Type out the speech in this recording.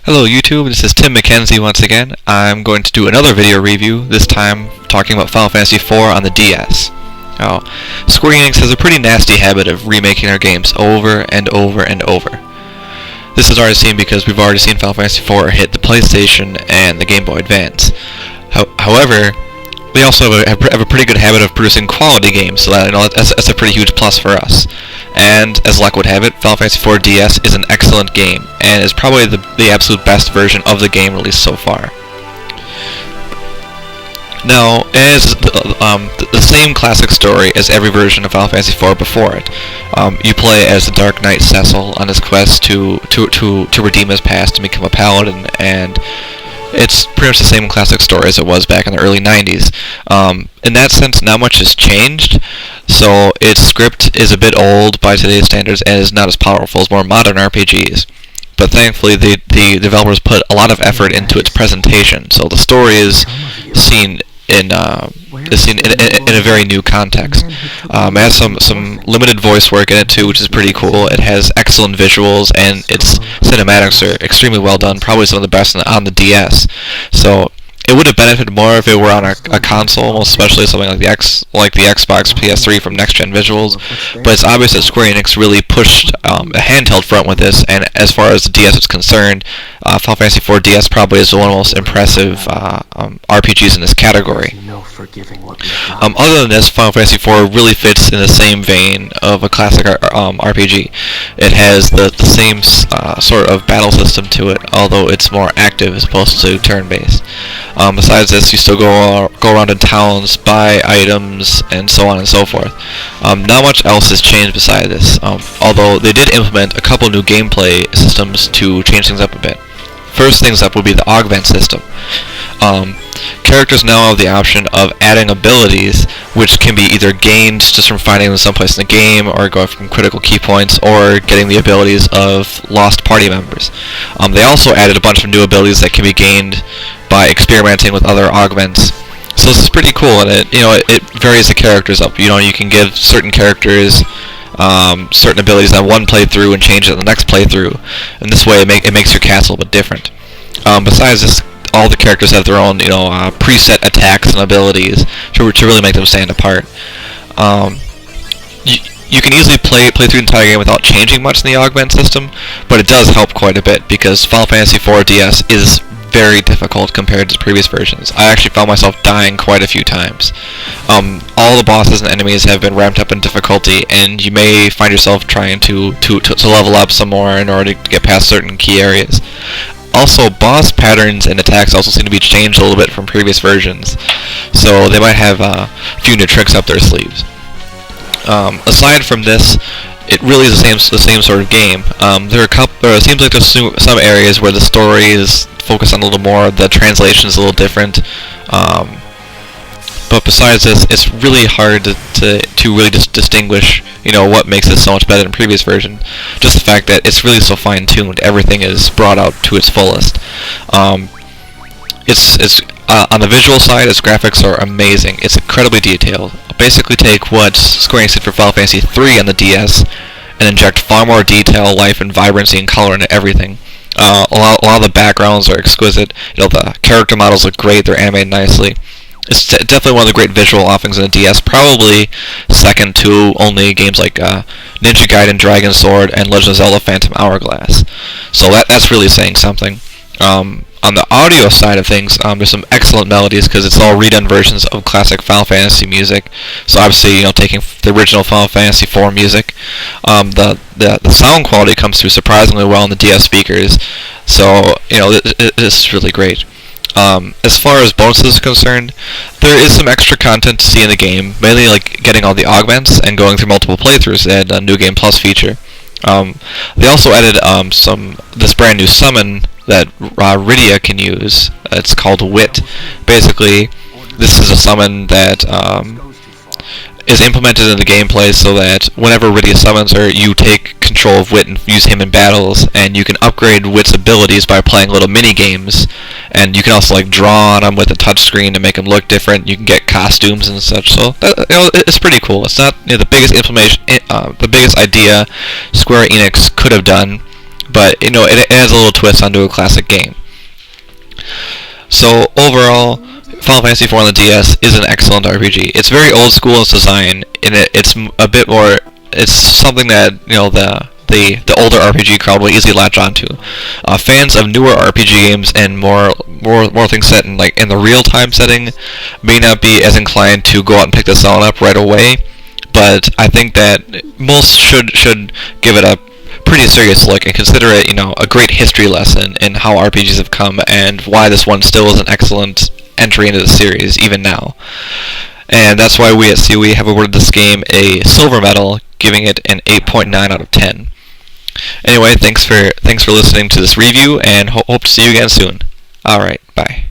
Hello YouTube, this is Tim McKenzie once again. I'm going to do another video review, this time talking about Final Fantasy IV on the DS. Now, Square Enix has a pretty nasty habit of remaking their games over and over and over. This is already seen because we've already seen Final Fantasy IV hit the PlayStation and the Game Boy Advance. However, they also have a pretty good habit of producing quality games, so that's a pretty huge plus for us. And as luck would have it, Final Fantasy IV DS is an excellent game, and is probably the absolute best version of the game released so far. Now, it has the same classic story as every version of Final Fantasy IV before it. You play as the Dark Knight Cecil on his quest to redeem his past and become a paladin, and it's pretty much the same classic story as it was back in the early 90s. In that sense, not much has changed, so its script is a bit old by today's standards and is not as powerful as more modern RPGs. But thankfully, the developers put a lot of effort into its presentation, so the story is seen in a very new context. It has some limited voice work in it too, which is pretty cool. It has excellent visuals, and its cinematics are extremely well done, probably some of the best on the DS. So it would have benefited more if it were on a console, most especially something like the Xbox, PS3 from next-gen visuals. But it's obvious that Square Enix really pushed a handheld front with this, and as far as the DS is concerned, Final Fantasy IV DS probably is one of the most impressive RPGs in this category. Other than this, Final Fantasy IV really fits in the same vein of a classic RPG. It has the same sort of battle system to it, although it's more active as opposed to turn-based. Besides this, you still go around in towns, buy items, and so on and so forth. Not much else has changed beside this, although they did implement a couple new gameplay systems to change things up a bit. First things up would be the augment system. Characters now have the option of adding abilities, which can be either gained just from finding them someplace in the game, or going from critical key points, or getting the abilities of lost party members. They also added a bunch of new abilities that can be gained by experimenting with other augments. So this is pretty cool, and it varies the characters up. You can give certain characters certain abilities on one playthrough and change it in the next playthrough, and this way it makes your castle a bit different. Besides this, all the characters have their own preset attacks and abilities to really make them stand apart. You can easily play through the entire game without changing much in the augment system, but it does help quite a bit because Final Fantasy IV DS is very difficult compared to previous versions. I actually found myself dying quite a few times. All the bosses and enemies have been ramped up in difficulty, and you may find yourself trying to level up some more in order to get past certain key areas. Also, boss patterns and attacks also seem to be changed a little bit from previous versions, so they might have a few new tricks up their sleeves. Aside from this, it really is the same sort of game. It seems like there's some areas where the story is focused on a little more, the translation is a little different. But besides this, it's really hard to really distinguish, what makes it so much better than the previous version. Just the fact that it's really so fine-tuned, everything is brought out to its fullest. It's on the visual side, its graphics are amazing. It's incredibly detailed. Basically take what Square Enix did for Final Fantasy III on the DS and inject far more detail, life, and vibrancy and color into everything. A lot of the backgrounds are exquisite. The character models look great. They're animated nicely. It's definitely one of the great visual offerings in the DS, probably second to only games like Ninja Gaiden Dragon Sword and Legend of Zelda Phantom Hourglass. So that's really saying something. On the audio side of things, there's some excellent melodies because it's all redone versions of classic Final Fantasy music. So obviously, taking the original Final Fantasy IV music, the sound quality comes through surprisingly well in the DS speakers. So it's really great. As far as bonuses are concerned, there is some extra content to see in the game, mainly like getting all the augments and going through multiple playthroughs. They had a New Game Plus feature. They also added this brand new summon that Rydia can use. It's called Wit. Basically, this is a summon that is implemented in the gameplay so that whenever Rydia summons her, you take control of Wit and use him in battles, and you can upgrade Wit's abilities by playing little mini games, and you can also draw on him with a touchscreen to make him look different. You can get costumes and such, so it's pretty cool. It's not the biggest idea Square Enix could have done, but it adds a little twist onto a classic game. So overall, Final Fantasy IV on the DS is an excellent RPG. It's very old school in its design, and it's a bit more. It's something that the older RPG crowd will easily latch onto. Fans of newer RPG games and more things set in the real time setting may not be as inclined to go out and pick this one up right away, but I think that most should give it a pretty serious look and consider it a great history lesson in how RPGs have come and why this one still is an excellent entry into the series even now. And that's why we at COE have awarded this game a silver medal, giving it an 8.9 out of 10. Anyway, thanks for listening to this review, and hope to see you again soon. Alright, bye.